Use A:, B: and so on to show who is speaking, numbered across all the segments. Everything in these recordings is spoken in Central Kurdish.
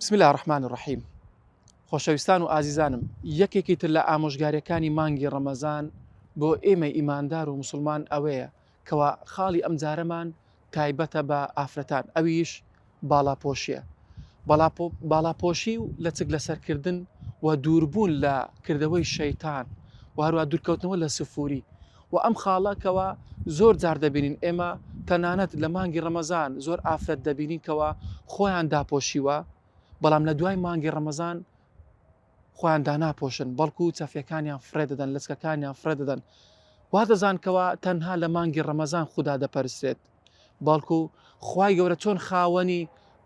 A: بسم الله الرحمن الرحیم. خۆشەویستان و ئازیزانم، یەکێکی تر لە ئامۆژگاریەکانی مانگی ڕەمەزان بۆ ئێمە ئیماندار و مسلمان ئەوەیە کەوا خاڵی ئەم جارەمان تایبەتە بە ئافرەتان، ئەویش باڵاپۆشیە. باڵاپۆشی و لە چک لەسەرکردن و دووربوون لە کردەوەی شەیتان و هەروە دوورکەوتنەوە لە سفووری و ئەم خاڵەکەوە زۆر جار دەبینین. ئێمە تەنانەت لە مانگی ڕەمەزان زۆر ئافرەت دەبینین کەوا خۆیان داپۆشیوە، بەڵام لە دوای مانگی ڕەمەزان خۆیان داناپۆشن، بەڵکو و چەفیەکانیان فرێ دەدەن، لەچکەکانیان فرێ دەدەن. وا دەزانکەوە تەنها لە مانگی ڕەمەزان خوددا دەپەرسرێت، بەڵکو خوای گەورە چۆن خاوەنی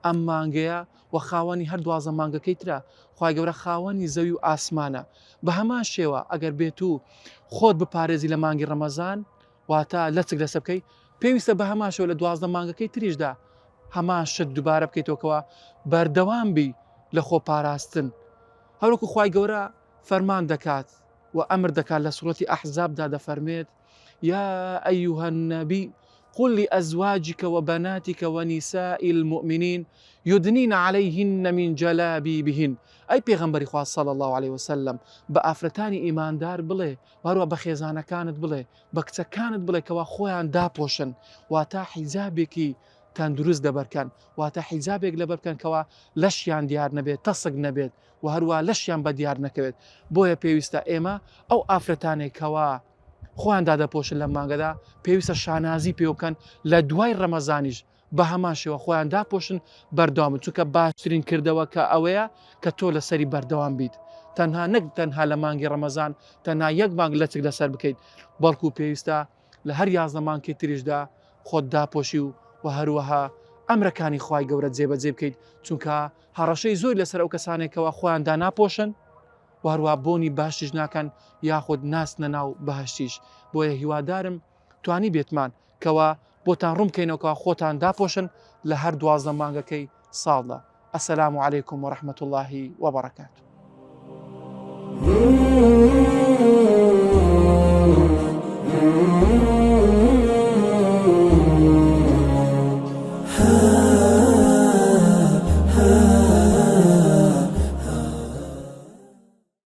A: ئەم مانگەیە و خاوەنی هەر دوازە مانگەکەی ترە. خوای گەورە خاوەنی زەوی و ئاسمانە. بە هەمان شێوە ئەگەر بێت و خۆت بپارێزی لە مانگی ڕەمەزان واتە لەچک لەسەر بکەی، پێویستە بە هەمان شێوە لە دوازدە مانگەکەی تریشدا هەمان شت دووبارە بکەیتەوەکەوە بەردەوام بی لە خۆ پاراستن. هەروەکو خوای گەورە فەرمان دەکات و ئەمر دەکات لە سوڕەتی ئەحزابدا دەفەرمێت: یا ئەیوهە النەبی قل لأزواجك وبناتك ونساء المؤمنين يدنين عليهن من جلابيبهن. ئەی پێغەمبەری خوا صلی الله عليه وسلم، بە ئافرەتانی ئیماندار بڵێ، هەروە بە خێزانەکانت بڵێ، بە کچەکانت بڵێ کەوا خۆیان داپۆشن، واتە حیجابێکی تەندروست دەبەرکەن، واتە حیجابێک لەبەر بکەن کەوا لەشیان دیار نەبێت، تەسک نەبێت و هەروە لەشیان بە دیار نەکەوێت. بۆیە پێویستە ئێمە ئەو ئافرەتانێک کەوا خۆیان دادەپۆشن لە مانگەدا پێویستە شانازی پێ بکەن لە دوای ڕەمەزانیش بە هەمان شێوە خۆیان داپۆشن بەردەوامن، چونکە باشترین کردەوە کە ئەوەیە کە تۆ لەسەری بەردەوام بیت، تەنها نەک تەنها لە مانگی ڕەمەزان تەنها یەک مانگ لەچک لەسەر بکەیت، بەڵکو پێویستە لە هەر 11 مانگی تریشدا خۆت داپۆشی و هەروەها ئەمرەکانی خوای گەورە جێبەجێ بکەیت، چونکە هەڕەشەی زۆر لەسەر ئەو کەسانێکەوە خۆیان داناپۆشن و هەروە بۆنی باشیش ناکەن یاخود ناستنە ناو بەهەشتیش. بۆیە هیوادارم توانی بێتمان کەوا بۆتان ڕوومکەینەوەکە خۆتان داپۆشن لە هەر 12 مانگەکەی ساڵدا. ئەسەلامو عەلەیکوم وەڕەحمەتوڵڵاهی وەبەڕەکاتوه.